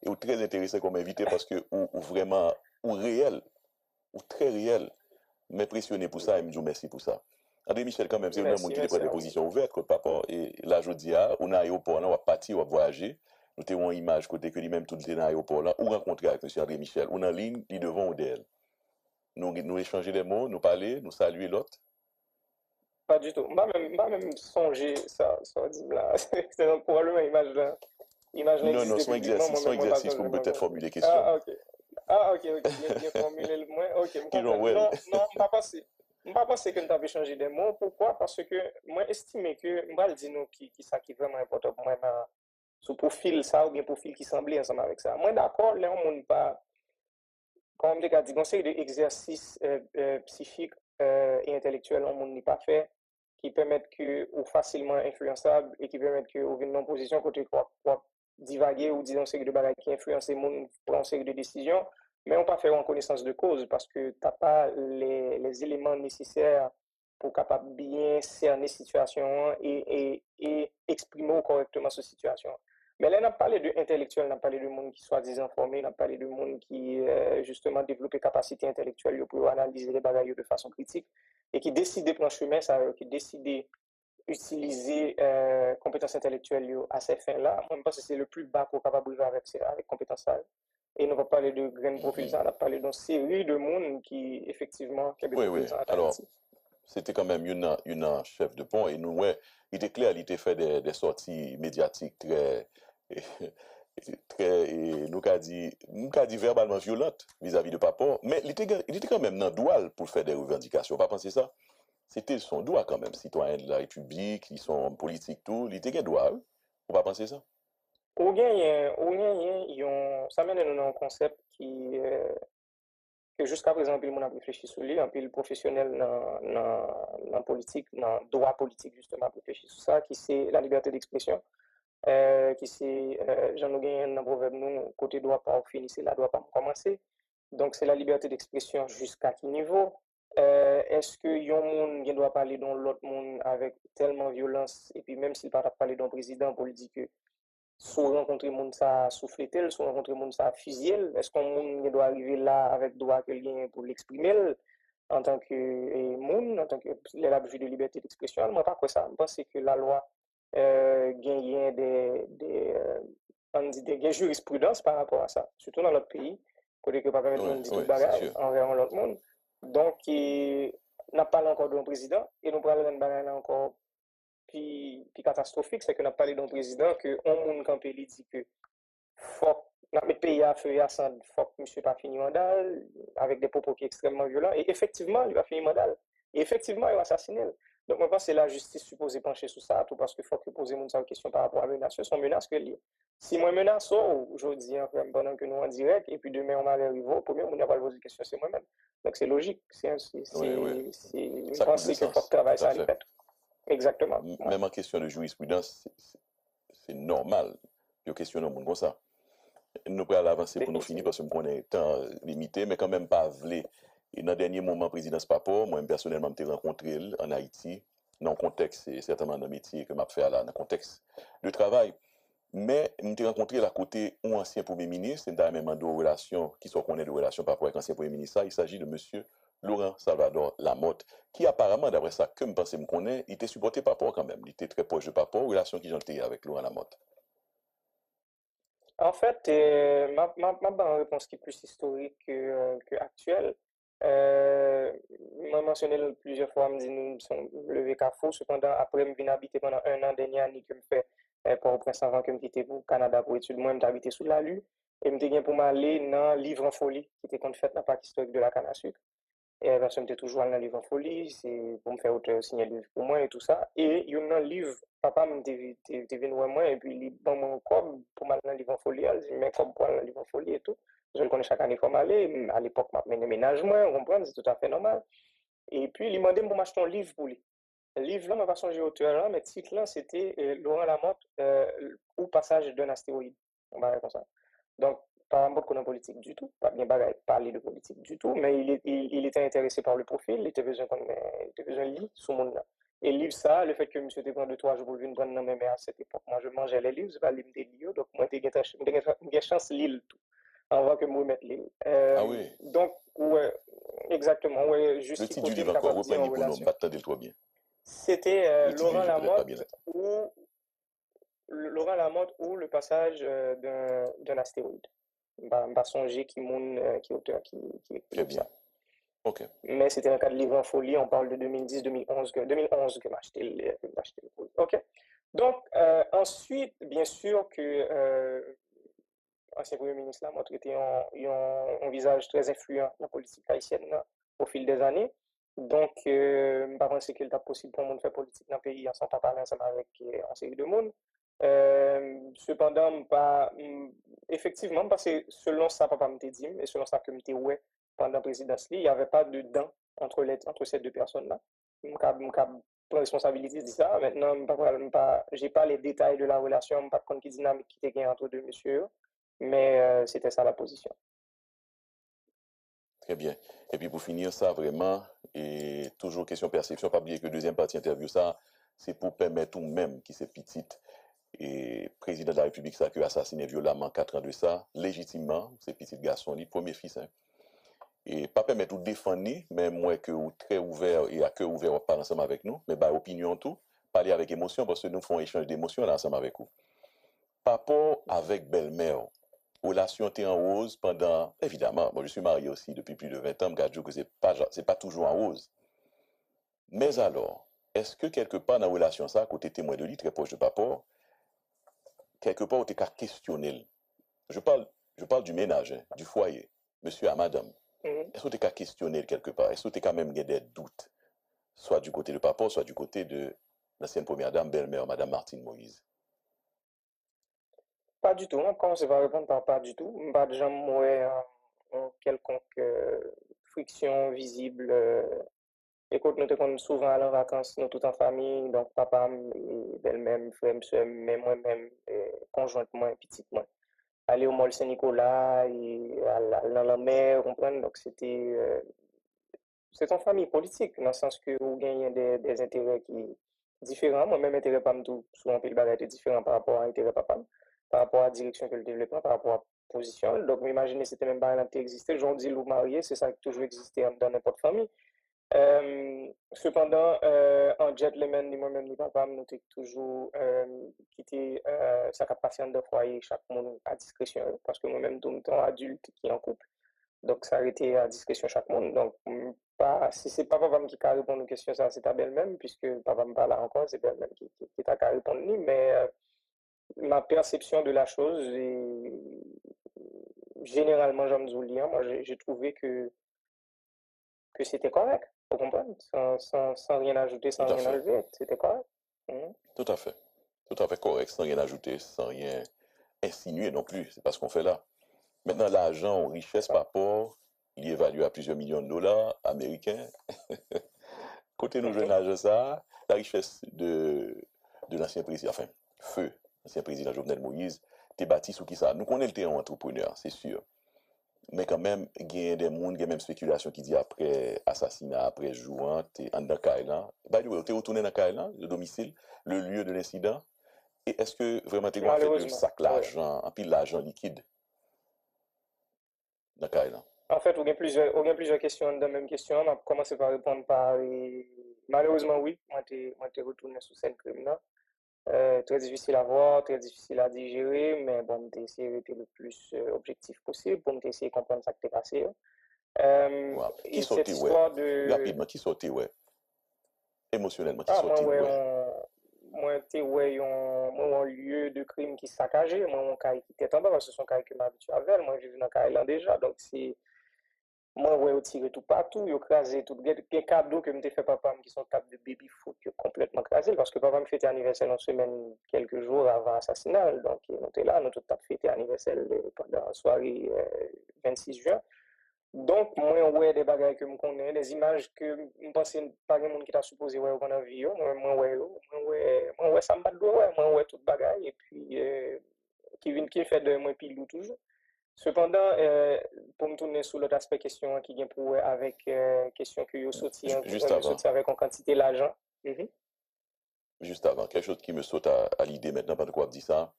et ou très intéressant comme invité parce que ou vraiment ou réel, ou très réel, m'impressionné pour ça et me dis merci pour ça. André Michel, quand même, c'est un monde Merci, qui te prend merci des à vous. positions ouvertes, contre papa. Et là, je dis, on a aéroport, là, on va partir, on va voyager. Nous avons une image côté que lui-même tout dans l'aéroport, là, ou rencontrer avec M. André Michel. On est en ligne, il devant ou derrière. Nous échanger des mots, nous parler, nous saluer l'autre. Pas du tout. M'a même songé ça dit là. C'est donc probablement image là Non, non, existait publiquement, son moi-même, moi pas exercice changé pour moi. peut-être formuler question. Ah, ok. Ah, ok, ok. Bien formulé le moins. Ok, je Qui j'en comprends. well. Non, non, pas pensé. Je pas pensé que nous avons changé des mots. Pourquoi? Parce que moi, estimé que, je vais le dire nous qui ça qui est vraiment important pour moi, ce profil, ça, ou bien profil qui semblait ensemble avec ça. Moi, d'accord, là, on ne pas, comme on dit, conseil d'exercice psychique et intellectuel, on n'est pas fait, qui permettent que, ou facilement influençable, et qui permettent que, ou vienne en position côté quoi, divaguer ou dire une série de bagages qui influencent les gens pour une série de décisions, mais on pas faire en connaissance de cause parce que tu n'as pas les éléments nécessaires pour capable bien cerner situation et exprimer correctement cette situation. Mais là, on a parlé d'intellectuels, on a parlé de monde qui soit désinformé, on a parlé de monde qui, justement, développe des capacités intellectuelles pour analyser les bagages de façon critique et qui décide de prendre chemin, ça, qui décide d'utiliser compétences intellectuelles à ces fins-là. Moi, je pense que c'est le plus bas qu'on est capable de faire avec compétences. Et on va parler de grain profil, on a parlé d'une série de monde qui, effectivement, qui a des Oui, oui. profils en Alors, Haïti. c'était quand même une chef de pont et nous, ouais, il était clair, il était fait des sorties médiatiques très, très, nous qu'a dit verbalement violentes vis-à-vis de papa, mais il était quand même dans le droit pour faire des revendications. Pas penser ça? C'était son droit quand même, citoyen de la République, ils sont politiques, tout, il était droit, hein? Faut pas penser ça? Ça mène à un concept que jusqu'à présent, le monde a réfléchi sur lui, un peu le professionnel dans la politique, dans le droit politique, justement, a réfléchi sur ça, qui c'est la liberté d'expression, qui c'est, j'en ai gagné un proverbe, nous, côté droit pas fini, c'est la droit pas commencer. Donc, c'est la liberté d'expression jusqu'à quel niveau? Est-ce que yon monde qui doit parler dans l'autre monde avec tellement violence, et puis même s'il ne parle pas parler d'un président pour lui dire que soit rencontrer monde ça souffler tel, soit rencontrer monde ça fusiel, est-ce qu'on monde doit arriver là avec droit que gagne pour l'exprimer en tant que monde, en tant que l'abus de liberté d'expression? Moi pas quoi ça, je pense que la loi gagne on dit des jurisprudence par rapport à ça, surtout dans notre pays, côté que pas permettre Oui, monde dit tout oui, c'est bagage sûr. envers l'autre monde. Donc n'a pas encore d'un président et nous parlons d'un bagage encore puis catastrophique, c'est que n'a parlé d'un président que on monde campé lui dit que faut mettre pays à feu et à sang, faut que monsieur pas fini mandat avec des propos qui sont extrêmement violents et effectivement il va finir mandat et effectivement il va assassiner. Donc moi pense que c'est la justice supposée pencher sur ça tout parce que faut que poser mon question par rapport à menace, son menace que lié. Si moi menace aujourd'hui pendant que nous en direct et puis demain on va arriver au premier on n'a pas poser question c'est moi-même. Donc c'est logique, Oui, oui. je Ça coule de pense que faut que sens, tout travail à ça allait fait. fait. Exactement. Ouais. Même en question de jurisprudence, c'est normal. Il y a question de monde comme ça. Nous pouvons avancer pour nous finir Définitivement. parce que nous connaissons temps limité, mais quand même pas vlé. Et dans le dernier moment, président Papo, moi personnellement, j'ai rencontré en Haïti, dans le contexte, c'est certainement dans le métier que je fais là, dans le contexte de travail. Mais j'ai rencontré la côté un ancien Premier ministre, c'est même de relations, qui sont connaît de relations par rapport avec l'ancien Premier ministre. Il s'agit de monsieur Laurent Salvador Lamotte, qui apparemment, d'après ça, que je pense me connaît, il était supporté par rapport quand même. Il était très proche de Papo, relation qui j'en avec Laurent Lamotte. En fait, ma bonne réponse qui est plus historique que actuelle. M'a mentionné plusieurs fois, me dit nous sommes levés qu'à faux. Cependant, après, je viens habiter pendant un an, dernière année que me fait pour au prince avant que me quitte pour le Canada pour études. Moi, je habité sous la lue et me dit pour m'aller dans Livre en folie qui était qu'on fait dans le parc historique de la canne à sucre. Et la personne était toujours dans le livre en folie, c'est pour me faire autre signer le livre pour moi et tout ça. Et il y a un livre, papa m'était venu voir moi, et puis il dans mon corps pour m'aller dans le livre en folie, il dit, mais comme pour aller dans le livre en folie et tout. Je le connais chaque année comme aller, à l'époque, je mené ménage moi, on comprend, c'est tout à fait normal. Et puis, il m'a demandé pour m'acheter un livre pour lui. Le livre là, je ne vais pas changer auteur là, mais le titre là, c'était Laurent Lamotte, ou Passage d'un astéroïde. On va dire comme ça. Donc, pas beaucoup de politique du tout, pas bien parler de politique du tout, mais il était intéressé par le profil, il était besoin de lire sur mon là. Et livre ça, le fait que monsieur te prend 2-3 jours pour venir prendre dans mes mains à cette époque, moi je mangeais les livres, je pas lire des livres, donc moi j'ai chance lire tout avant que moi mette lire. Ah oui, Donc ouais, exactement, ouais, le juste qui titre du côté livre encore, capable de dire en reprenez pour nous, relation. m'attendez trop bien. C'était Le titre du livre, j'ai peut-être pas bien. Laurent Lamotte ou le passage d'un astéroïde. Bah songer qui moun qui auteur qui écrit Très bien. ça. Ok. Mais c'était un cas de livre en folie, on parle de 2010-2011 que m'a acheté le livre. OK. Donc ensuite, bien sûr que ancien premier ministre là montré un visage très influent dans la politique haïtienne là, au fil des années. Donc, je pense que c'est possible pour monde faire politique dans le pays sans pas parler ensemble avec une série de monde. Cependant, pas, effectivement, parce que selon ça, papa me dit, et selon ça que me ouais pendant la présidence, il n'y avait pas de dents entre ces deux personnes-là. Je prends responsabilité de ça. Maintenant, j'ai pas les détails de la relation, je ne sais pas quelle dynamique qui était entre deux messieurs, mais c'était ça la position. Très bien. Et puis pour finir ça, vraiment, et toujours question perception, pas oublier que deuxième partie interview, ça, c'est pour permettre ou même qui c'est petite, et président de la République, ça, qui a assassiné violemment 4 ans de ça, légitimement, c'est petit garçon, lui, premier fils, hein. Et pas permettre ou défendre, mais moi que ou très ouvert et à cœur ouvert, on parle ensemble avec nous, mais bah, opinion tout, parler avec émotion, parce que nous faisons échange d'émotions là ensemble avec vous. Par rapport avec belle-mère, relation était en rose pendant, évidemment, moi je suis marié aussi depuis plus de 20 ans, je que c'est pas toujours en rose. Mais alors, est-ce que quelque part dans la relation ça, côté témoin de lui, très proche de papa, quelque part, on t'a questionné? Je parle, je parle du ménage, hein, du foyer, monsieur à madame. Est-ce que tu as questionné quelque part? Est-ce que tu as quand même des doutes, soit du côté de papa, soit du côté de l'ancienne première dame, belle-mère, madame Martine Moïse? Pas du tout, on commence par répondre par pas du tout. Pas de gens en quelconque friction visible. Écoute, nous te souvent à en vacances, nous tout en famille, donc papa, belle-mère, frère, soeur, mais moi-même, conjointement et petitement. Aller au Mall Saint-Nicolas, et dans la mer, comprendre, donc c'est en famille politique, dans le sens que vous gagnez des intérêts qui différents. Moi-même, intérêt pas tout, souvent, le bagage est différent par rapport à l'intérêt papa, par rapport à la direction que le développement, par rapport à la position. Donc, imaginez c'était même pas qui existait. J'en dis, vous marié, c'est ça qui a toujours existé dans n'importe famille. Cependant, en gentleman, moi-même, ni papa, nous avons toujours quitté sa capacité de foyer, chaque monde à discrétion, parce que moi-même, tout le temps adulte qui est en couple. Donc, ça a été à discrétion chaque monde. Donc, pas, si c'est pas papa qui a répondu aux questions, ça, c'est ta belle-même, puisque papa me parle encore, c'est belle-même qui t'a répondu. Mais ma perception de la chose, généralement, j'aime dire, moi, j'ai trouvé que c'était correct, vous comprenez? Sans rien ajouter, Tout sans à rien fait. enlever, c'était correct. Mhm. Tout à fait. Tout à fait correct, sans rien ajouter, sans rien insinuer non plus. C'est pas ce qu'on fait là. Maintenant, l'argent en C'est richesse ça. par rapport, il est évalué à plusieurs millions de dollars américains. Côté nous jeunes Mhm. l'argent ça, la richesse de l'ancien président, enfin, feu, l'ancien président Jovenel Moïse, t'es bâti sous qui ça? Nous connaissons le entrepreneur, c'est sûr. Mais quand même, il y a des gens, il y a même spéculation qui dit après assassinat, après jouant, t'es en dans Kailan. By the way, t'es retourné dans Kailan, le domicile, le lieu de l'incident. Et est-ce que vraiment t'es en fait le Malheureusement, sac oui. l'argent, en pile l'argent liquide dans Kailan? En fait, il y a plusieurs questions dans la même question. On va commencer par répondre par malheureusement, oui, moi, t'es retourné sous scène criminelle. Très difficile à voir, très difficile à digérer, mais bon, j'ai essayé d'être le plus objectif possible pour essayer de comprendre ce qui s'est passé. Wow. Qui Et cette sortait, ouais? histoire de... Rapidement, qui sortait, ouais? Émotionnellement, qui Ah, sortait, ouais? moi, t'es, ouais, un lieu de crime qui saccagé, moi, mon cas qui était en bas, parce que ce sont cas que m'habitue avec, moi, j'ai vu dans cas là déjà, donc c'est... Moi, ouais, yo tiré tout partout, yo crasé tout. Les cadeaux que me fait papa, qui sont cadeaux de baby foot, yo complètement crasé, parce que papa me fêtait anniversaire une semaine, quelques jours avant l'assassinat. Donc, on était là, nous tout à fêté anniversaire pendant la soirée 26 juin. Donc, moi, ouais, des bagages que je connais, des images que je pense que pas de monde qui t'a supposé ouais, qu'on a vu, moi, ouais, ça me bat de ouais, moi, ouais, tout bagaille, et puis, qui fait de moi pilou toujours. Cependant, pour me tourner sur l'autre aspect question qui vient pour avec question que vous sorti Juste avant. avec en quantité l'argent. Mhm. juste avant, quelque chose qui me saute à l'idée maintenant, pendant qu'on dit ça.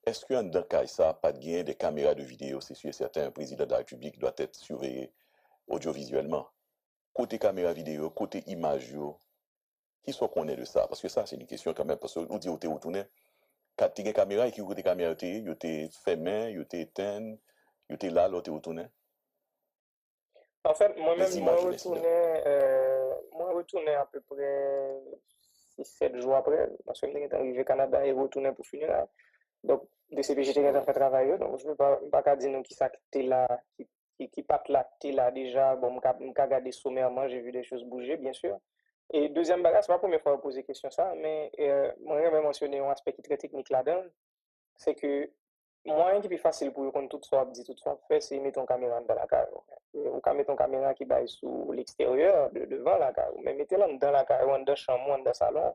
Est-ce qu'en dans cas ça, pas de gain des caméras de vidéo, c'est sûr et certain, un président de la République doit être surveillé audiovisuellement. Côté caméra vidéo, côté image, qui sont qu'on est de ça? Parce que ça, c'est une question quand même, parce que nous disons, où retourné, quand tu as une caméra et qui côté caméra, tu es fait main, tu es éteint, tu es là, l'autre retourné. En fait, Les moi-même, images de l'incident. moi retourné à peu près 6-7 jours après, parce que je suis arrivé au Canada et retourné pour finir. Donc, DCPJ était en Oui, train de travailler, donc je ne peux pas dire non qui ça qui là, qui part là, qui là déjà. Bon, je regarder sommairement, j'ai vu des choses bouger, bien sûr. Et deuxième bagage, c'est pas la première fois que je pose question ça, mais moi, je vais mentionner un aspect qui est très technique là-dedans, c'est que moyen qui est plus facile pour qu'on tout soit dit, tout soit fait, c'est mettre ton caméra dans la caméra. Ou quand mettre ton caméra qui baille sous l'extérieur, devant la caméra. Mais mettez-la dans la caméra, ou dans la chambre, ou dans le salon,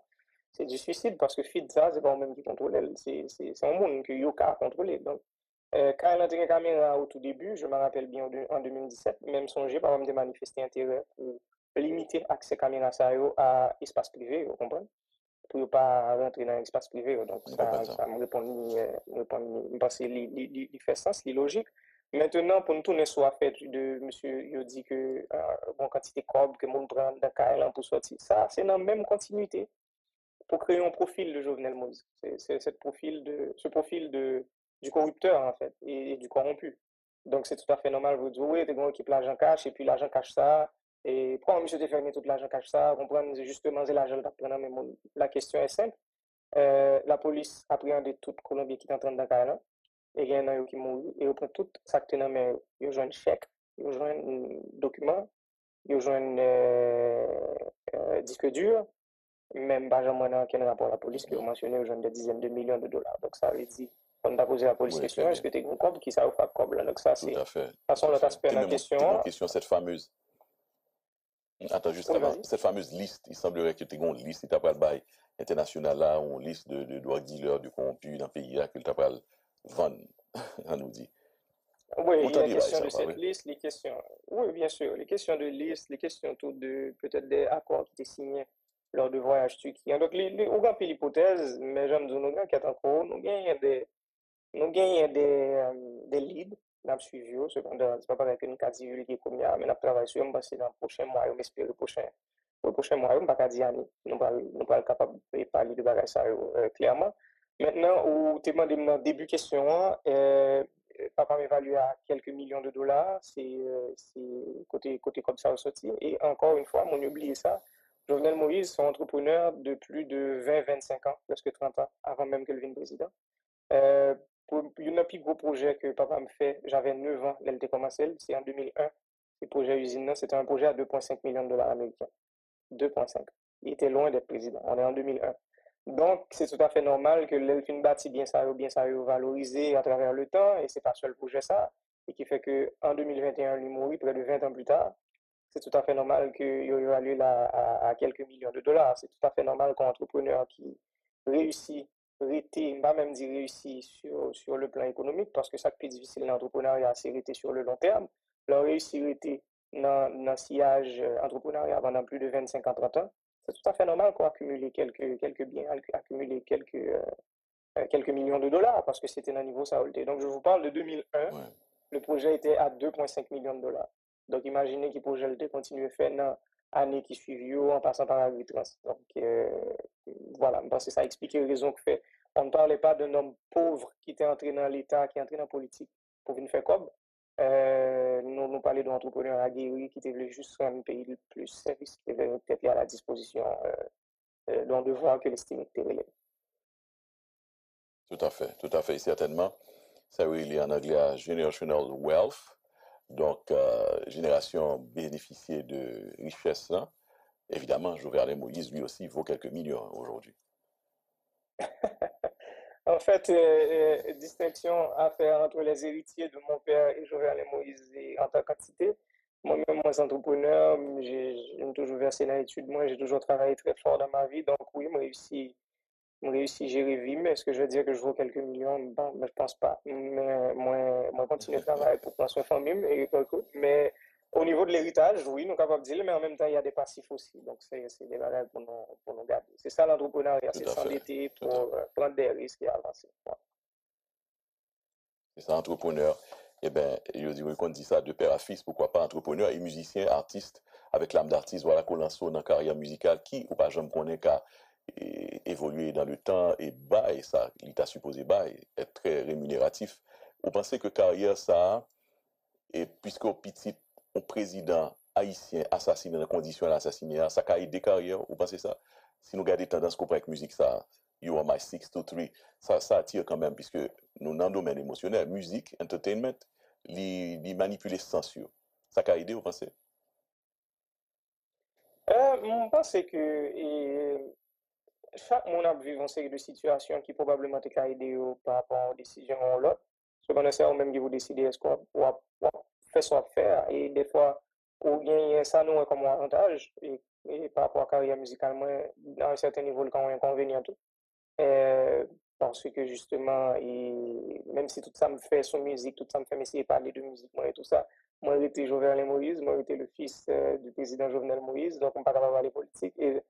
c'est du suicide parce que fit ça, c'est pas moi-même qui contrôle, c'est un monde que Yoka a contrôlé. Donc, quand elle a entré la caméra au tout début, je me rappelle bien en 2017, même songé par exemple de manifester intérêt pour limiter l'accès caméra à espace privé, vous comprenez? Pour ne pas rentrer dans l'espace privé. Donc, je comprends ça. ça me répond, je pense que il fait sens, c'est logique. Maintenant, pour nous tourner sur la fête de monsieur, il dit que bon quantité de corps que monde prend dans Kaelan pour sortir, ça, c'est dans la même continuité pour créer un profil de Jovenel Moïse. C'est ce profil du corrupteur, en fait, et du corrompu. Donc, c'est tout à fait normal. Vous dites, oui, t'es bon, équipe l'argent cache, et puis l'argent cache ça. Et pourquoi monsieur te fermé tout l'argent cache ça? Comprendre, justement, c'est l'argent d'apprendre. Mais la question est simple. La police appréhende toute Colombie qui est en train de et il y en a qui mourent, et ils prennent tout ça que dans main. Ils ont un chèque, ils ont un document, ils ont un disque dur, même Benjamin n'a aucun rapport à la police qui a Mhm. mentionné aux jeunes des dizaines de millions de dollars. Donc ça veut dire, on a posé à la police Oui, question, très est-ce bien. que tu es un cob qui ça ou pas cob là? Donc ça Tout c'est, de à fait, toute tout façon, à l'autre fait. aspect de la T'es question, mon question, attends, juste oui, avant, vas-y. cette fameuse liste, il semblerait que tu aies une liste, tu t'appelles bail international là, une liste de drogue dealers, de corrompus dans le pays là, que tu t'appelles vendre, on nous dit. Oui, Où il t'en est dis bail question ça, de pas cette vrai? liste, les questions, oui, bien sûr, les questions de liste, les questions tout de peut-être des accords qui étaient signés lors de voyage turquie. Donc, on a fait l'hypothèse, mais j'aime dire, nous avons qui encore, nous gagnons des leads, nous avons suivi, cependant, c'est pas pareil que nous avons divulgué comme ça, mais nous travaillons sur eux, c'est dans le prochain mois, on espère le prochain mois, on ne va pas dire année, nous ne pas capable de parler de bagages ça clairement. Maintenant, au témoin de mon début question, papa m'évalue à quelques millions de dollars, c'est côté comme ça ressorti. Et encore une fois, mon oublié ça, Jovenel Moïse, sont entrepreneur de plus de 20-25 ans, presque 30 ans, avant même que le vienne président. Euh, pour un plus gros projet que papa me fait, j'avais 9 ans, elle était commencé, c'est en 2001. Le projet usine, c'était un projet à 2,5 millions de dollars américains. 2,5. Il était loin d'être président. On est en 2001. Donc, c'est tout à fait normal que l'Elfin bâti bien ça valorisé à travers le temps, et c'est pas seul projet ça, et qui fait que en 2021, il mourit près de 20 ans plus tard. C'est tout à fait normal qu'il ait évalué là à quelques millions de dollars. C'est tout à fait normal qu'un entrepreneur qui réussit, pas même dire réussit sur le plan économique, parce que ça qui est difficile dans l'entrepreneuriat, c'est réussir sur le long terme. Leur réussir dans le sillage entrepreneurial pendant plus de 25 ans, 30 ans, c'est tout à fait normal qu'on accumule quelques biens, accumuler quelques millions de dollars, parce que c'était un niveau ça. Donc, je vous parle de 2001, Ouais, le projet était à 2,5 millions de dollars. Donc, imaginez qu'il projet de continuer à faire dans l'année qui suivit en passant par la retraite. Donc, voilà, parce que ça explique les raisons que fait. On ne parlait pas d'un homme pauvre qui était entré dans l'État, qui est entré dans la politique pour venir faire comme. Nous parlons d'un entrepreneur aguerri qui était juste un pays le plus service, qui était peut-être à la disposition d'un devoir que l'estime était relève. tout à fait, certainement. Ça, oui, il est en anglais à generational wealth, donc génération bénéficiée de richesse là. Évidemment, Jovenel Moïse, lui aussi, vaut quelques millions aujourd'hui. En fait, distinction à faire entre les héritiers de mon père et Jovenel Moïse en tant qu'entité. Moi-même, moi, entrepreneur, j'ai toujours versé dans l'étude. Moi, j'ai toujours travaillé très fort dans ma vie. Donc, oui, moi réussi à gérer vie. Mais est-ce que je veux dire que je vaux quelques millions? Bon, mais je pense pas. Mais moi, continuer à travailler pour prendre soin de famille. Mais Au niveau de l'héritage, oui, nous sommes capables de dire, mais en même temps, il y a des passifs aussi. Donc, c'est des bagages pour nous garder. C'est ça l'entrepreneuriat, Tout c'est à fait. s'endetter Tout à pour prendre des risques et avancer. Ouais. C'est ça, entrepreneur. Eh bien, je dirais qu'on dit ça de père à fils, pourquoi pas entrepreneur et musicien, artiste, avec l'âme d'artiste, voilà qu'on lance dans la carrière musicale qui, ou pas, je me connais qu'à évoluer dans le temps et bail, ça, il t'a supposé bail, être très rémunératif. Vous pensez que carrière, ça, et puisqu'au petit, un président haïtien assassiné dans les conditions assassinées, ça a aidé carrière, vous pensez ça? Si nous regardons tendance qu'on prend avec musique, ça, You Are My 623, ça attire quand même, puisque nous, dans le domaine émotionnel, musique, entertainment, les manipuler sens. Ça a aidé, vous pensez? Je pense que chaque monde a vécu une série de situations qui probablement t'ont aidé par rapport aux décisions ou l'autre. Cependant, c'est vous-même qui vous décidez est-ce qu'on fait soit faire. Et des fois, ou bien ça nous comme avantage. Et par rapport à la carrière musicale, moi, dans un certain niveau, quand un inconvénient tout. Euh, Parce que justement, et même si tout ça me fait son musique, tout ça me fait m'essayer de parler de musique, moi et tout ça, moi j'étais Jovenel Moïse, moi j'étais le fils du président Jovenel Moïse, donc on ne peut pas parler politique. Et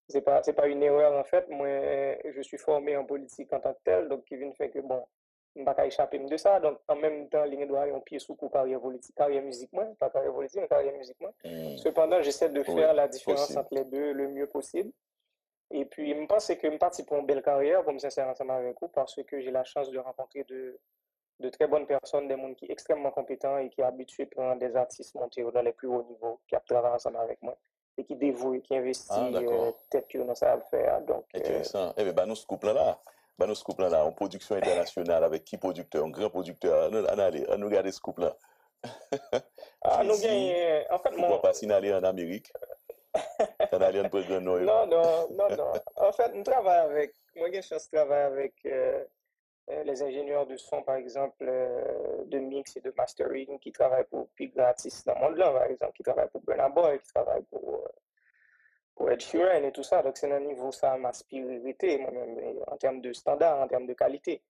c'est pas une erreur en fait. Moi, je suis formé en politique en tant que tel, donc qui vient faire que bon, je ne peux pas échapper de ça. Donc en même temps, les doit un pied sous coup carrière politique, carrière musique, moi, pas carrière politique, mais carrière musique, moi. Cependant, j'essaie de Oui, faire la différence possible. entre les deux le mieux possible. Et puis, je pense que je suis parti pour une belle carrière, pour me sincère ensemble avec vous, parce que j'ai la chance de rencontrer de très bonnes personnes, des gens qui sont extrêmement compétents et qui sont habitués pour des artistes monter dans les plus hauts niveaux, qui travaillent ensemble avec moi et qui dévouent, qui Ah, investissent d'accord. tête que dans ça à le faire. Donc, Intéressant. Eh bien, bah, nous, ce couple-là, bah, nous, ce couple-là, en production internationale, avec qui producteur, un grand producteur, on nous regarde ce couple-là. nous Jay-Z, gagnons, en fait, pourquoi pas s'il allait en Amérique, s'il allait en Prégrenoy. non, non, non, non. En fait, moi, j'ai chance de travailler avec les ingénieurs de son, par exemple, de mix et de mastering, qui travaillent pour plus grands artistes dans le monde là, par exemple, qui travaillent pour Burna Boy, qui travaillent pour Ed Sheeran et tout ça. Donc, c'est un niveau, ça m'a spiritualité, moi-même, en termes de standard, en termes de qualité.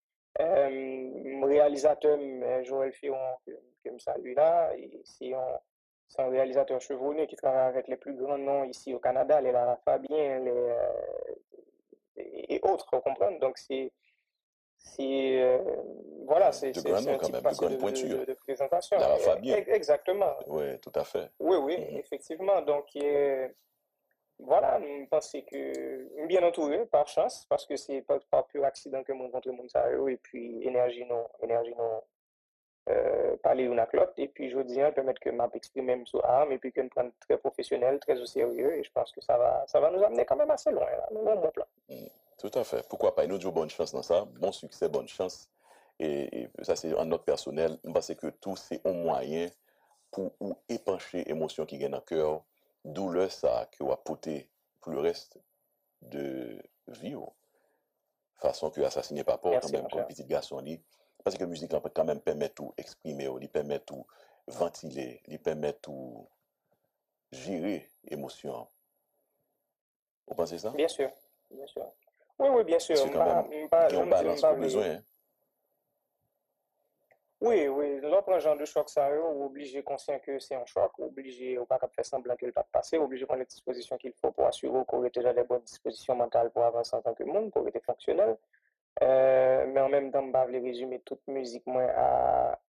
Réalisateur, Joël Firon, que me salue là, c'est un réalisateur chevronné qui travaille avec les plus grands noms ici au Canada, les Lara Fabien, et autres, vous comprenez? Donc, voilà, De grands c'est noms un quand type même, de passé grande pointure. de présentation. Lara Fabien. Exactement. Oui, tout à fait. Oui, oui, Mhm. effectivement. Donc, voilà, je pense que bien entouré, par chance, parce que c'est pas par pur accident que mon rencontre mon et puis énergie non, parler une avec l'autre, et puis je dis, permettre que m'a exprimer même sur arme, et puis que nous prenne très professionnel, très au sérieux, et je pense que ça va nous amener quand même assez loin, là, nous, bon plan. Mm. Tout à fait. Pourquoi pas? Une autre bonne chance dans ça. Bon succès, bonne chance. Et ça, c'est en note personnelle. Parce que tout, c'est un moyen pour ou épancher émotion qui gagne dans le cœur, douleur ça que va porter pour le reste de vie. Façon que assassiner papa quand Merci, même mon comme cher. petit garçon lui. Parce que la musique là, peut quand même permet tout exprimer, lui permet tout ventiler, lui permet tout gérer émotion. Vous pensez ça? Bien sûr, bien sûr. Oui, oui, bien Parce sûr. que quand même, il y a une J'aime dire, balance pour besoin. Hein. oui, oui, l'autre genre de choc, ça, ou obligé conscient que c'est un choc, ou obligé, ou pas capable faire semblant qu'il va passer, obligé prendre les dispositions qu'il faut pour assurer qu'on était dans les bonnes dispositions mentales pour avancer en tant que monde, pour être fonctionnel. Mais en même temps, je ne vais pas résumer toute musique moi,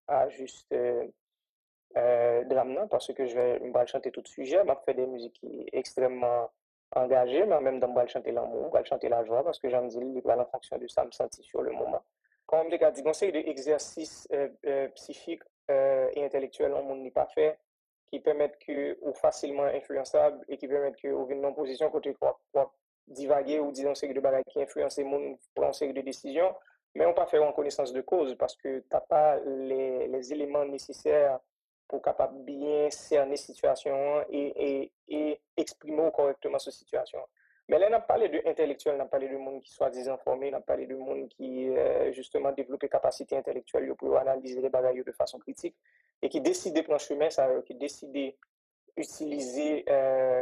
à juste drame, non, parce que me vais chanter tout sujet, je vais faire des musiques qui sont extrêmement engagées, mais en même temps, je vais chanter l'amour, je vais chanter la joie, parce que j'aime dire, il va en fonction de ça, me sentir sur le moment. Comme je dit, conseil d'exercice psychique et intellectuel, on n'est pas fait, qui permettent que, ou facilement influençable, et qui permettent que, ou venir en position côté quoi, divaguer ou dire une série de bagages qui influencent les gens pour une série de décisions, mais on pas faire en connaissance de cause, parce que tu n'as pas les éléments nécessaires pour capable bien cerner situation et exprimer correctement cette situation. Mais là, on a parlé de intellectuel, on a parlé de monde qui soit désinformé, on a parlé de monde qui justement développe des capacités intellectuelles pour analyser les bagages de façon critique et qui décide de prendre chemin, ça, qui décide d'utiliser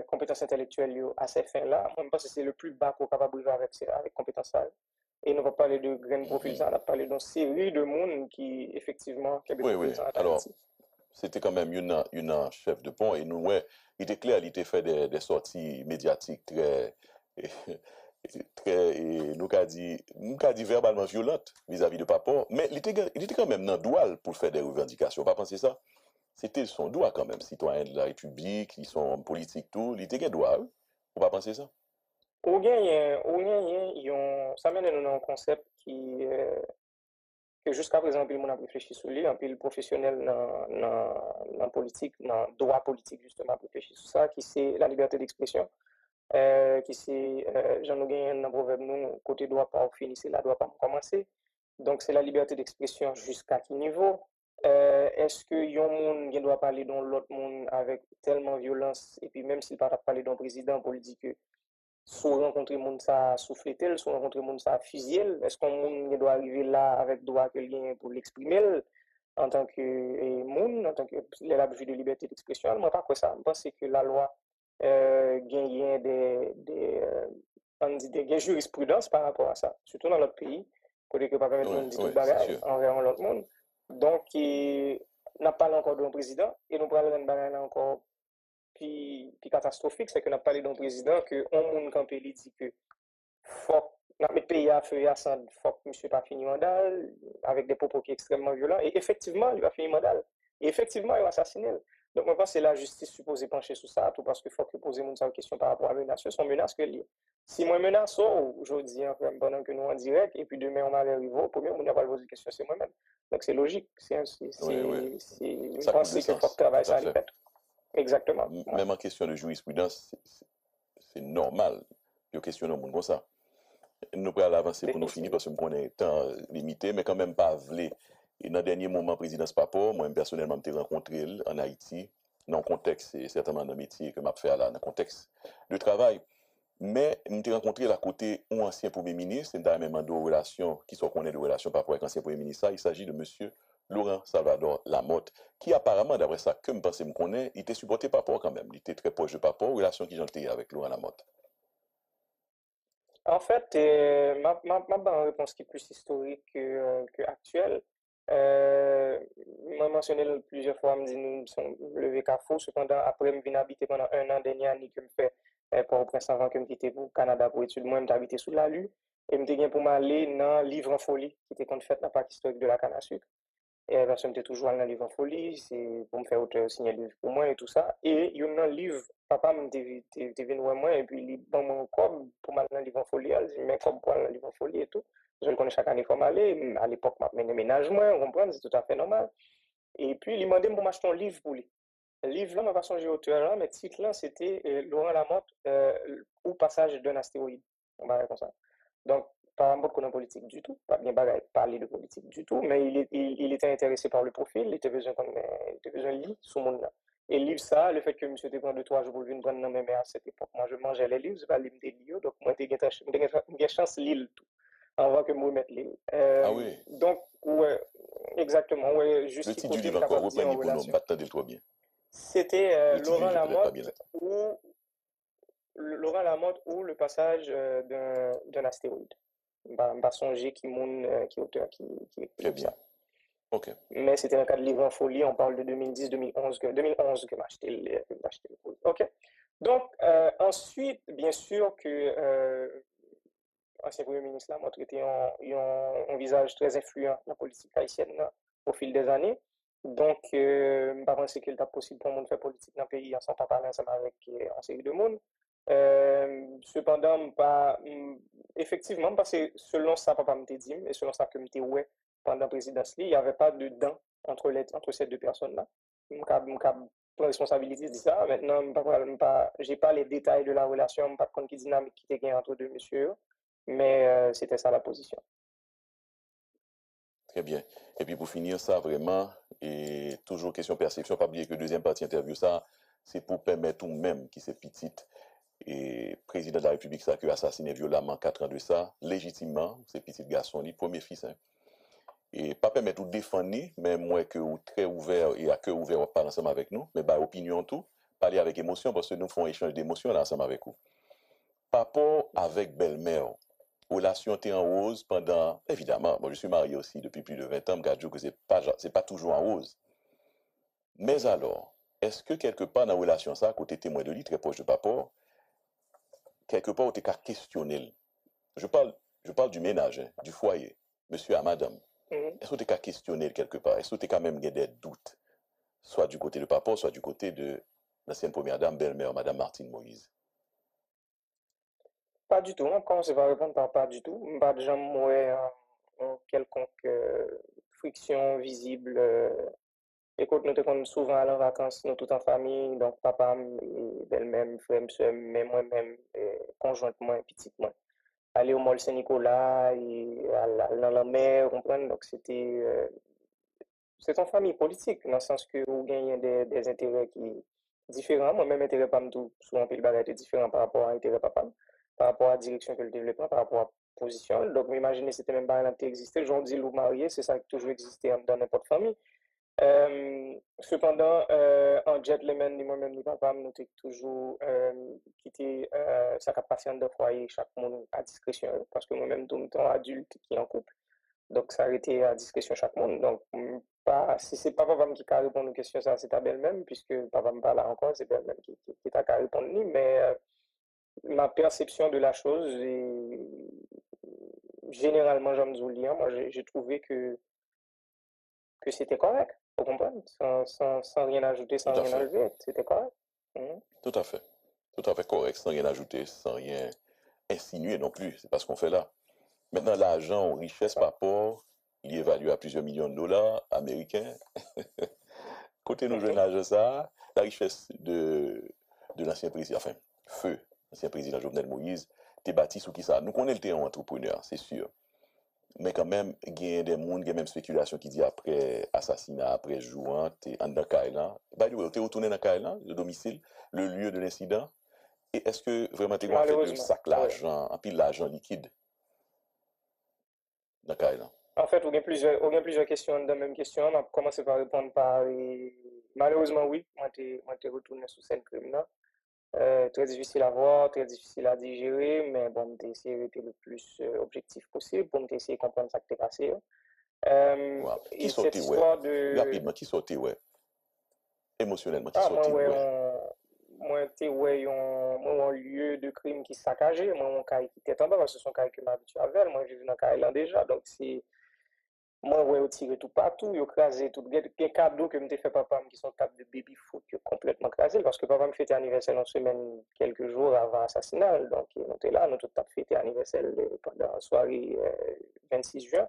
compétences intellectuelles à ces fins-là. Moi, je pense que c'est le plus bas qu'on est capable de faire avec compétences. Et on va parler de graines profils, Mhm. on a parlé d'une série de monde qui, effectivement, qui est Oui, oui. présent à Alors, Haïti. c'était quand même une chef de pont et nous, ouais, il était clair, il était fait des sorties médiatiques très, très, et nous qu'a dit verbalement violentes vis-à-vis de Papa, mais il était quand même dans le droit pour faire des revendications, pas penser ça? C'était son droit quand même, citoyen de la République, ils sont hommes politiques, tout, il était droit, hein? Faut pas penser ça? Ça mène nous dans un concept que jusqu'à présent, pile moun a réfléchi sur lui, un pile professionnel dans politique, dans droit politique justement, a réfléchi sur ça, qui c'est la liberté d'expression, qui c'est, j'en ai gagné un proverbe nous, côté droit pas fini, c'est la droit pas commencer. Donc c'est la liberté d'expression jusqu'à quel niveau? Est-ce que yon moun gen doit parler dans l'autre monde avec tellement violence, et puis même s'il pas parler d'un président pour lui dire que soit rencontrer moun sa souffler tel, soit rencontrer moun sa fusiller, est-ce qu'on moun doit arriver là avec droit que lien pour l'exprimer en tant que moun, en tant que l'abus de liberté d'expression? Moi, pas quoi ça. Je pense que la loi gagne on dit des jurisprudence par rapport à ça, surtout dans notre pays, côté que pas permettre Oui, de dire oui, tout c'est bagage sûr. envers l'autre monde. Donc, n'a pas encore d'un président et nous parlons d'un bagage encore puis catastrophique, c'est qu'on a parlé d'un président que on monde campé lui dit que faut mettre pays à feu et à sang, faut que monsieur pas fini mandat avec des propos qui sont extrêmement violents et effectivement il va finir mandat et effectivement il va assassiner. Donc moi je pense que c'est la justice supposée pencher sur ça tout parce que faut que poser une question par rapport à menace, son menace que lié. Si moi menace aujourd'hui pendant que nous en direct et puis demain on va arriver au premier on n'a pas poser question c'est moi-même. Donc c'est logique, Oui, oui. je Ça a plus pense de que faut que sens, travail tout à ça lui fait. fait. Exactement. Ouais. Même en question de jurisprudence, c'est normal. Il y a question de monde comme ça. Nous pourrons avancer pour nous finir Définitivement. parce que nous connaissons temps limité, mais quand même pas vlé. Et dans le dernier moment, président Papo, moi personnellement, j'ai rencontré en Haïti, dans le contexte, c'est certainement dans le métier que je fais là, dans le contexte de travail. Mais j'ai rencontré à côté un ancien Premier ministre, c'est même de relations, qui sont connus de relations par rapport avec l'ancien Premier ministre. Il s'agit de monsieur Laurent Salvador Lamotte, qui apparemment, d'après ça, que je pense me connaît, il était supporté par rapport quand même. Il était très proche de Papo, relation qui j'en avec Laurent Lamotte. En fait, ma réponse qui est plus historique que actuelle. Moi, mentionné plusieurs fois, me dit nous sommes levés qu'à faux. Cependant, après, je viens habiter pendant un an dernier année que je fais pour au prince avant que je quitte pour le Canada pour études. Moi, je habité sous la lue et je bien pour m'aller dans Livre en folie qui était qu'on fait dans le parc historique de la canne à sucre. Et la personne était toujours dans le livre en folie, c'est pour me faire auteur signer le livre pour moi et tout ça. Et il y a un livre, papa m'a venu voir moi et puis il dans mon corps pour m'aller dans le livre en folie. Elle dit, mais comme pour aller dans le livre en folie et tout. Je le connais chaque année pour m'aller. À l'époque, je mené ménagement, on comprend, c'est tout à fait normal. Et puis, il m'a demandé pour m'acheter un livre pour lui. Le livre là, je pas changé auteur là, mais le titre là, c'était Laurent Lamotte ou Passage d'un astéroïde. On va dire comme ça. Donc, pas un qu'on politique du tout, pas bien parler de politique du tout, mais il était intéressé par le profil, il était besoin de lire sur mon là. Et le livre ça, le fait que monsieur te prend 2 3 jours pour venir prendre dans mes mains à cette époque, moi je mangeais les livres, je vais lire des livres, donc moi j'ai chance de lire tout, avant que je me remette lire. Ah oui, Donc, ouais, exactement, ouais, le juste qui titre du côté livre encore, capable de dire en reprenez pour nous, relation. pas de trop bien. C'était Le titre du livre, peut-être pas bien. Laurent Lamotte ou le passage d'un astéroïde. Pas songer qui moun qui auteur qui Très écrit bien. ça. OK. Mais c'était un cas de livre en folie, on parle de 2010-2011 que m'a acheté le livre. OK. Donc ensuite, bien sûr que ancien premier ministre Lamotte était un visage très influent dans la politique haïtienne là, au fil des années. Donc, je ne pense pas qu'il est possible pour le monde de faire politique dans le pays sans pas parler ensemble avec une série de monde. Cependant, effectivement, parce que selon ça, papa me dit, et selon ça que me dit, ouais, pendant la présidence, il n'y avait pas de dents entre ces deux personnes-là. Je prends responsabilité de ça. Maintenant, je n'ai pas les détails de la relation, je ne sais pas quelle dynamique qui était entre deux messieurs, mais c'était ça la position. Très bien. Et puis pour finir ça, vraiment, et toujours question perception, pas oublier que deuxième partie interview, ça, c'est pour permettre ou même qui c'est petite et président de la République, ça, qui a assassiné violemment 4 ans de ça, légitimement, c'est petit garçon, le premier fils, hein. Et pas permettre ou défendre, mais moi que ou très ouvert et à cœur ouvert, parler ensemble avec nous, mais bah, opinion tout, parler avec émotion, parce que nous faisons échange d'émotions là ensemble avec vous. Par rapport avec belle-mère, relation était en rose pendant, évidemment, moi je suis marié aussi depuis plus de 20 ans, je que c'est pas toujours en rose. Mais alors, est-ce que quelque part dans la relation ça, côté témoin de lui, très proche de papa, quelque part, on t'a questionné? Je parle, je parle du ménage, hein, du foyer, monsieur à madame. Mhm. Est-ce que tu as questionné quelque part? Est-ce que tu as quand même des doutes, soit du côté de papa, soit du côté de l'ancienne première dame, belle-mère, madame Martine Moïse? Pas du tout. On commence par répondre par pas du tout. Pas de jamais ouais, en quelconque friction visible. Écoute, nous te souvent aller en vacances, nous tout en famille, donc papa, et belle-mère, frère, soeur, mais moi-même, conjointement et petite moi. Aller au mall Saint-Nicolas, et dans la mer, vous comprenez? Donc c'est une famille politique, dans le sens que vous gagnez des intérêts qui différents. Moi-même, intérêt pas tout, souvent, le bagage est différent par rapport à intérêt papa, par rapport à la direction que le développement, par rapport à la position. Donc, imaginez, c'était même pas un qui existait. J'en dis, ou marié, c'est ça qui a toujours existé dans n'importe famille. Cependant, en gentleman, ni moi-même, ni papa, nous avons toujours quitté sa capacité de foyer, chaque monde à discrétion, parce que moi-même, tout le temps adulte qui est en couple. Donc, ça a été à discrétion chaque monde. Donc, pas, si c'est pas papa qui a répondu aux questions, ça, c'est ta belle-même, puisque papa me parle encore, c'est belle-même qui t'a qu'à répondre. Mais ma perception de la chose, est, généralement, j'aime lire, moi, j'ai trouvé que c'était correct, vous comprenez? Sans rien ajouter, Tout sans à rien fait. enlever, c'était correct. Mhm. Tout à fait. Tout à fait correct, sans rien ajouter, sans rien insinuer non plus. C'est pas ce qu'on fait là. Maintenant, l'argent, richesse, Ça. papa, il est évalué à plusieurs millions de dollars américains. Côté nos jeunes Mhm. âges, ça, la richesse de l'ancien président, enfin, feu, l'ancien président Jovenel Moïse, t'es bâti sous qui ça? Nous connaissons le terrain entrepreneur, c'est sûr. Mais quand même, il y a des gens, il y a même spéculation qui dit après assassinat, après jouant, t'es en dans Kailan. By the way, t'es retourné dans Kailan, le domicile, le lieu de l'incident. Et est-ce que vraiment t'es en fait de Malheureusement, sac oui. l'argent, en pile l'argent liquide dans Kailan? En fait, il y a plusieurs questions dans la même question. On a commencé par répondre par malheureusement, oui, moi, t'es retourné sous scène criminelle. Très difficile à voir, très difficile à digérer, mais bon, j'ai essayé d'être le plus objectif possible pour essayer de comprendre ce qui t'est passé. Wow. Qui Et cette sortait, ouais, histoire de... rapidement, qui sortait, ouais, émotionnellement, qui Ah, moi, sortait, ouais, ouais. moi, t'es, ouais, un lieu de crime qui saccagé, moi, mon cas qui était en bas, parce que son cas qui m'a habitué avec, moi, j'ai vu dans le cas là déjà, donc c'est... Moi, ouais, tiré tout partout, yo crasé tout. Les cadeaux que m'te fait papa, qui sont cadeaux de baby foot, yo complètement crasé, parce que papa me fêtait anniversaire en semaine, quelques jours avant l'assassinat. Donc, on était là, nous tout à fêté anniversaire pendant la soirée 26 juin.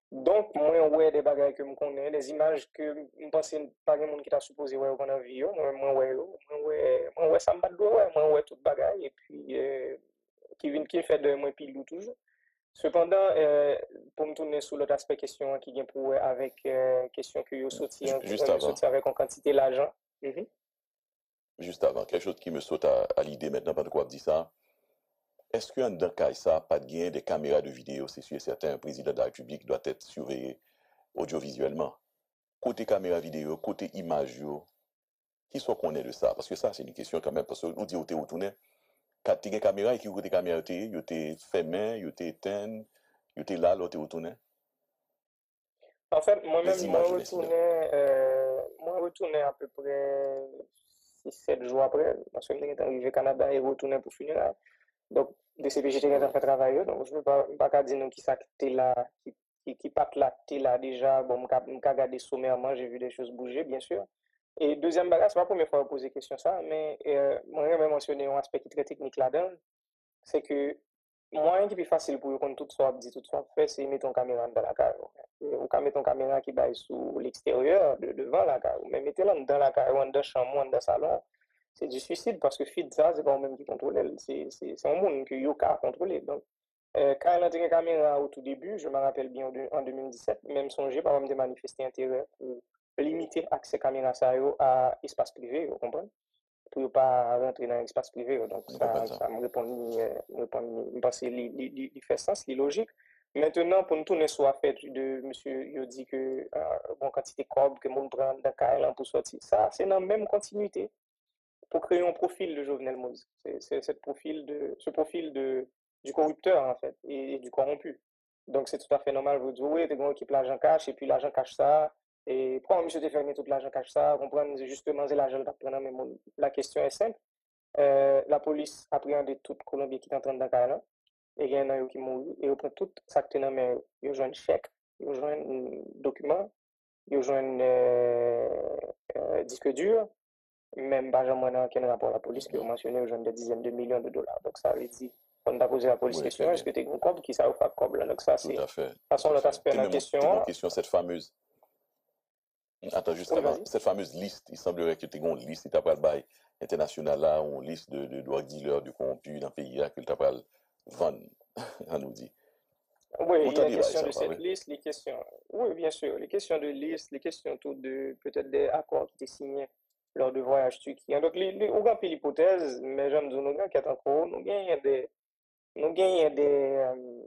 Donc, moi, ouais, des bagages que je connais, des images que je pensais pas de monde qui t'a supposé ouais pendant la vie, moi, ouais, ça me bat de l'eau, ouais, moi, ouais, tout bagaille, et puis, qui fait de moi pilou toujours. Cependant, pour me tourner sur l'autre aspect question qui vient pour avec question que Juste vous avant, sorti avec en quantité l'argent. Mhm. juste avant, quelque chose qui me saute à l'idée maintenant, pendant quoi dit ça. Est-ce qu'en dans cas ça, pas de gain des caméras de vidéo, c'est sûr et certain, un président de la République doit être surveillé audiovisuellement. Côté caméra vidéo, côté image, qui soit qu'on est de ça? Parce que ça, c'est une question quand même, parce que nous disons, retourné, quand tu as une caméra et qui côté caméra, tu fait main, tu éteint, tu là, tu retourné. En fait, Les moi-même, images de l'incident. moi retourné à peu près 6-7 jours après, parce que je suis arrivé au Canada et retourné pour finir. Donc, de CPJ, j'étais en Oui, train de travailler, donc je ne peux pas dire nous qui s'acte là, qui part là, t'es là déjà. Bon, je regarder sommairement, j'ai vu des choses bouger, bien sûr. Et deuxième bagage, c'est pas la première fois que je pose question ça, mais moi, je vais mentionner un aspect qui est très technique là-dedans, c'est que moyen qui est plus facile pour qu'on tout soit dit, tout soit fait, c'est mettre ton caméra dans la carte. Ou quand mettre ton caméra qui baille sous l'extérieur, devant la carte. Mais mettez-la dans la carte, ou dans la chambre, ou dans le salon. C'est du suicide parce que fit ça, c'est pas moi-même qui contrôle. C'est un monde que Yoka a contrôlé. Donc, quand elle a une caméra au tout début, je me rappelle bien en 2017, même songé par exemple de manifester intérêt pour limiter l'accès caméra ça à espace privé, vous comprenez? Pour ne pas rentrer dans l'espace privé. Donc, je comprends ça. ça me répond, parce que il fait sens, c'est logique. Maintenant, pour nous tourner sur la fête de monsieur, il dit que, bon, quantité de corps que mon prend dans Kaelan pour sortir, ça, c'est dans la même continuité pour créer un profil de Jovenel Moïse. C'est ce profil du corrupteur, en fait, et du corrompu. Donc, c'est tout à fait normal. Vous dites, oui, t'es bon, équipe l'argent cash, et puis l'argent cache ça. Et pourquoi monsieur te fermé tout l'argent cache ça, comprendre justement c'est l'argent que prendre, mais la question est simple. La police appréhendé toute Colombie qui est en train de Dakar, et il y en a qui mourent, et ils prennent tout ça que dans mais ils ont un chèque, ils ont un document, ils ont un disque dur, même Benjamin n'a aucun rapport à la police qui a mentionné aux gens des dizaines de millions de dollars. Donc ça veut dire, on a posé à la police Oui, question, très est-ce bien. que tu es un cob qui ça ou pas cob là? Donc ça Tout c'est, de à toute fait, tout façon à l'autre fait. aspect de la T'es mon question, question, attends, juste oui avant, vas-y. cette fameuse liste, il semblerait que tu aies une liste, tu as pas le bail international là, une liste de drogue dealers, de corrompus dans le pays là, que tu as pas le vendre, on nous dit. Oui, il Montant est de bail, question ça, de pas cette vrai? liste, les questions, oui, bien sûr, les questions de liste, les questions tout de peut-être des accords qui étaient signés lors de voyage turquie. Donc, on a pris l'hypothèse, mais j'aime dire, nous avons qui encore, nous gagnons des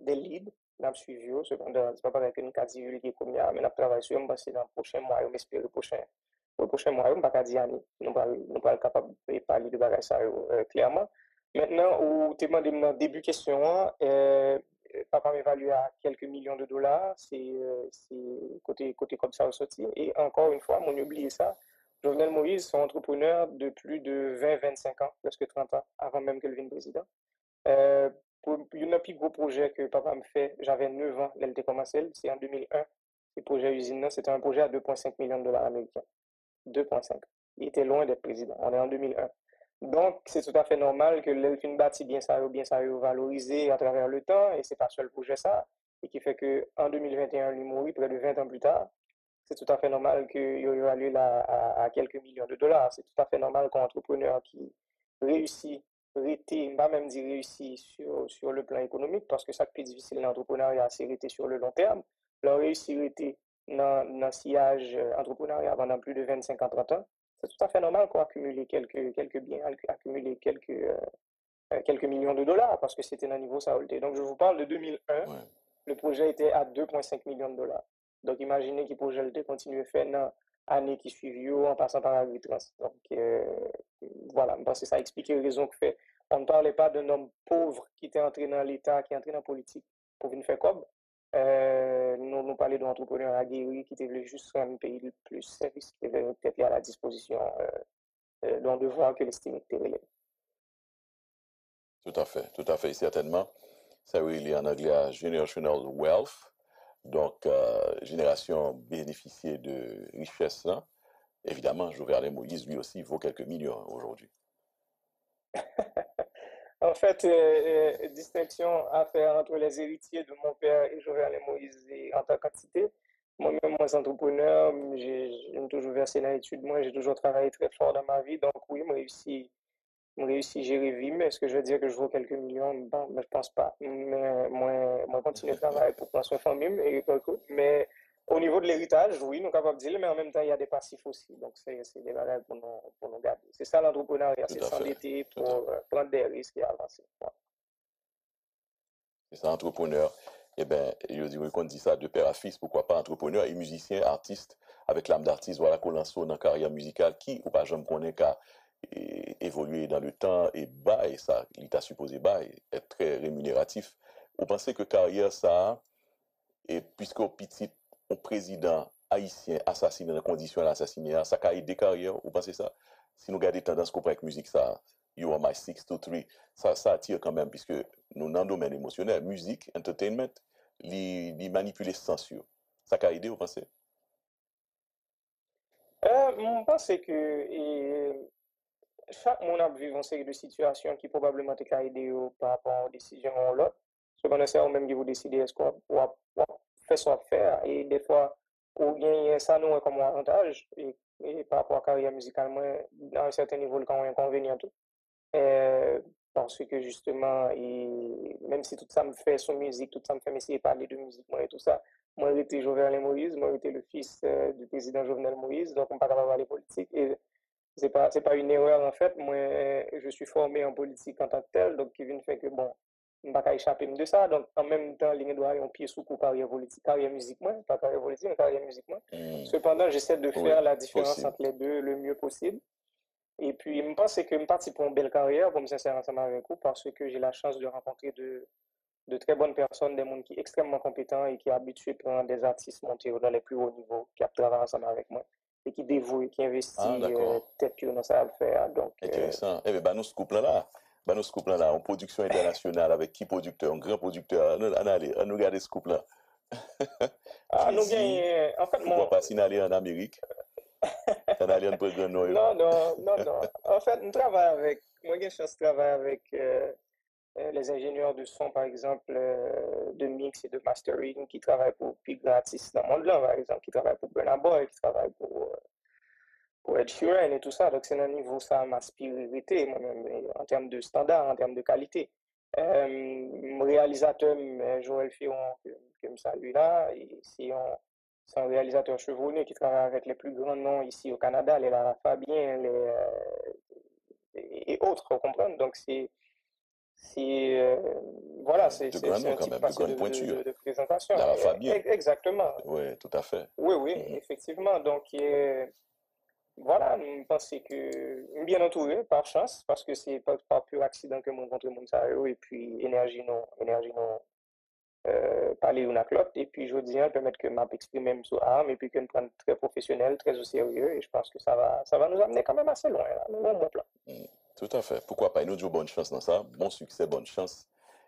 leads, nous avons suivi, cependant, c'est pas pareil que nous avons divulgué comme ça, mais nous travaillons sur eux, parce que dans le prochain mois, on espère le prochain mois, on ne va pas dire, nous ne pas capable de parler de bagages ça clairement. Maintenant, où tu demandé dans début question, papa m'évalue à quelques millions de dollars, c'est côté comme ça au sorti. Et encore une fois, mon oublié ça, Jovenel Moïse, c'est un entrepreneur de plus de 20-25 ans, presque 30 ans, avant même que le vienne président. Euh, il y a un plus gros projet que papa me fait, j'avais 9 ans, elle était commencé, c'est en 2001. Le projet usine, c'était un projet à 2,5 millions de dollars américains. 2,5. Il était loin d'être président. On est en 2001. Donc, c'est tout à fait normal que l'Elfin bâti bien ça valorisé à travers le temps, et c'est pas seul projet ça, et qui fait que en 2021, il mourit près de 20 ans plus tard. C'est tout à fait normal qu'il y ait lieu là à quelques millions de dollars. C'est tout à fait normal qu'un entrepreneur qui réussit, pas même dire réussit sur le plan économique, parce que ça qui est difficile dans l'entrepreneuriat, c'est réussir sur le long terme. Leur réussir dans le sillage entrepreneurial pendant plus de 25 ans, 30 ans, c'est tout à fait normal qu'on accumule quelques biens, accumuler quelques millions de dollars, parce que c'était un niveau saoulté. Donc, je vous parle de 2001, Ouais. le projet était à 2,5 millions de dollars. Donc, imaginez que le projet a continué à faire dans l'année qui suivit en passant par la trans. Donc, voilà, parce que ça explique les raisons que fait. On ne parlait pas d'un homme pauvre qui était entré dans l'État, qui est entré dans la politique pour venir faire comme. Nous parlons d'un entrepreneur aguerri qui était juste un pays le plus service, qui était peut-être à la disposition d'un devoir que l'estime était relève. Tout à fait, certainement. Ça, oui, il est en anglais à generational wealth, donc génération bénéficiée de richesse là. Évidemment, Jovenel Moïse, lui aussi, vaut quelques millions aujourd'hui. En fait, distinction à faire entre les héritiers de mon père et Jovenel Moïse en tant qu'entité. Moi-même, moi, entrepreneur, j'ai toujours versé dans l'étude, moi, j'ai toujours travaillé très fort dans ma vie, donc oui, moi réussi à gérer vie, mais est-ce que je veux dire que je vaux quelques millions? Bon, mais je pense pas. Mais moi, continue de travailler pour prendre soin de famille, mais au niveau de l'héritage, oui, nous sommes capables de dire, mais en même temps, il y a des passifs aussi. Donc, c'est des bagages pour nous garder. C'est ça l'entrepreneuriat, Tout c'est à fait, s'endetter tout à pour prendre des risques et avancer. Voilà. C'est ça, entrepreneur. Eh bien, je dis, qu'on dit ça de père à fils, pourquoi pas entrepreneur et musicien, artiste, avec l'âme d'artiste, voilà qu'on lance dans la carrière musicale, qui, ou pas, je me connais qu'à évoluer dans le temps et bas, et ça, il t'a supposé bas, et être très rémunératif. Vous pensez que carrière, ça, et puisqu'au petit, au président haïtien assassiné dans les conditions d'assassinat, ça a aidé carrière, vous pensez ça? Si nous regardons tendance qu'on prend avec musique, ça, You Are My 623, ça attire quand même, puisque nous, dans le domaine émotionnel, musique, entertainment, les manipuler censure. Ça a aidé, vous pensez? Je pense que chaque monde a vécu une série de situations qui probablement t'a aidé par rapport aux décisions ou l'autre. Cependant, c'est vous-même qui vous décidez est-ce qu'on fait soit faire. Et des fois, ou bien ça nous comme un avantage. Et par rapport à la carrière musicale, moi, à un certain niveau, le un inconvénient tout. Euh, Parce que justement, et même si tout ça me fait son musique, tout ça me fait m'essayer de parler de musique, moi et tout ça, moi j'étais Jovenel Moïse, moi j'étais le fils du président Jovenel Moïse, donc on ne peut pas parler politique. Et c'est pas une erreur en fait. Moi, je suis formé en politique en tant que tel, donc qui vient faire que bon, je ne vais pas échapper de ça. Donc en même temps, les doigts ont pied sous coup carrière politique, carrière musique, moi, pas carrière politique, mais carrière musique, moi. Cependant, j'essaie de Oui, faire la différence possible. entre les deux le mieux possible. Et puis, je pense que je suis parti pour une belle carrière, pour me sincère ensemble avec vous, parce que j'ai la chance de rencontrer de très bonnes personnes, des gens qui sont extrêmement compétents et qui sont habitués à prendre des artistes monter dans les plus hauts niveaux, qui travaillent ensemble avec moi et qui dévouent, qui Ah, investissent d'accord. tête que dans ça à le faire. Donc, Intéressant. Eh bien, bah, nous, ce couple-là, bah, nous, ce couple-là, en production internationale, avec qui producteur, un grand producteur, on nous regarde ce couple-là. nous Jay-Z, gagnons, en fait, pourquoi pas signaler en Amérique, en allant pour grand Noël. non, non, non, non. En fait, moi, j'ai chance de travailler avec les ingénieurs de son, par exemple, de mix et de mastering, qui travaillent pour plus grands artistes dans le monde, là, par exemple, qui travaillent pour Burna Boy, qui travaillent pour Ed Sheeran et tout ça. Donc, c'est un niveau, ça m'a spiritualité, moi-même, en termes de standard, en termes de qualité. Réalisateur, Joël Firon, que me salue là, c'est un réalisateur chevronné qui travaille avec les plus grands noms ici au Canada, les Lara Fabien, et autres, vous comprenez? Donc, voilà, De grands c'est noms un quand type même, de passé grande pointure. de présentation. Lara Fabien. Exactement. Oui, tout à fait. Oui, oui, Mhm. effectivement. Donc, voilà, je pense que bien entouré, par chance, parce que c'est pas par pur accident que mon rencontre mon ça et puis énergie non, parler une à l'autre, et puis je dis, permettre que m'a exprimer même sur arme, et puis que nous prenne très professionnel, très au sérieux, et je pense que ça va nous amener quand même assez loin, là, nous, on monte là. Mm. Tout à fait. Pourquoi pas? Et nous disons bonne chance dans ça. Bon succès, bonne chance.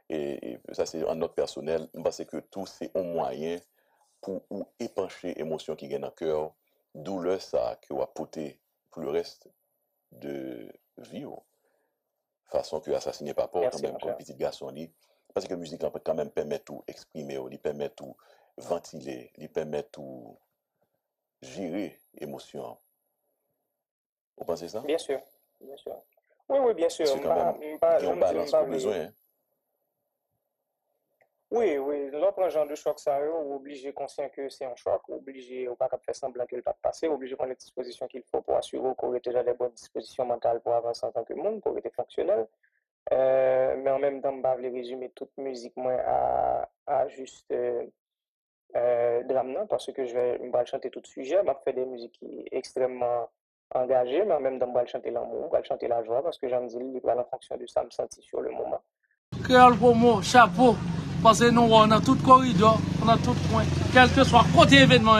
Et ça, c'est en note personnelle. Parce que tout, c'est un moyen pour ou épancher émotion qui gagne dans le cœur, douleur ça que va porter pour le reste de vie. Façon que assassiner papa quand Merci, même mon comme cher. petit garçon li. Parce que la musique peut quand même permettre tout exprimer, il permet tout ventiler, il permet tout gérer émotion. Vous pensez ça? Bien sûr, bien sûr. Oui, oui, bien Parce sûr. que quand même, il y a Je une me dis, balance pour besoin. Hein. oui, oui, l'autre genre de choc, ça, ou obligé conscient que c'est un choc, ou obligé, ou pas capable faire semblant que le pas passé, obligé de prendre les dispositions qu'il faut pour assurer qu'on ait déjà les bonnes dispositions mentales pour avancer en tant que monde, pour être fonctionnel. Mais en même temps, je vais résumer toute musique moi, à juste drame, non, parce que je vais chanter tout sujet, je vais faire des musiques qui extrêmement engagées, mais en même temps, je vais chanter l'amour, je vais chanter la joie, parce que j'aime dire, il va en fonction de ça, me sentir sur le moment. Créole Promo, chapeau, parce que nous, on a tout corridor, on a tout point, quel que soit côté événement,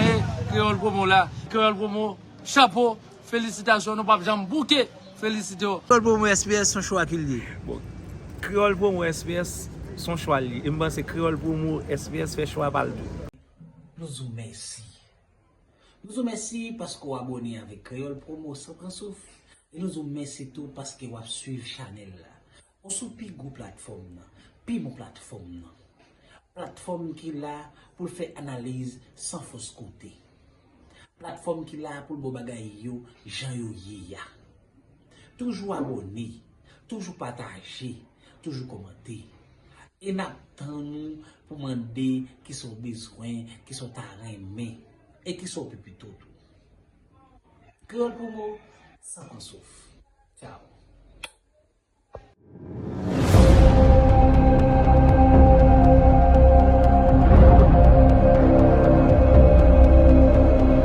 Créole Promo là, Créole Promo, chapeau, félicitations, nous pas besoin de bouquet, félicitations. Créole Promo SPS son choix qu'il dit. Bon, Créole Promo SPS son choix li. Et moi c'est Créole Promo SPS fait choix par le tout. Nous vous merci. Nous vous merci parce que vous abonnez avec Créole Promo sans prendre souffle. Et nous vous merci tout parce que vous suivez Chanel là. On sous pi go plateforme, pi mon plateforme. Plateforme qui là pour faire analyse sans fausse côté. Plateforme qui là pour le bagay yo, Jean yo ya. Toujours abonné, toujours partager, toujours commenter. Et n'attend nous pour demander qui sont besoins, qui sont aimés et qui sont plus tout. Créole pour moi, sans qu'on souffre.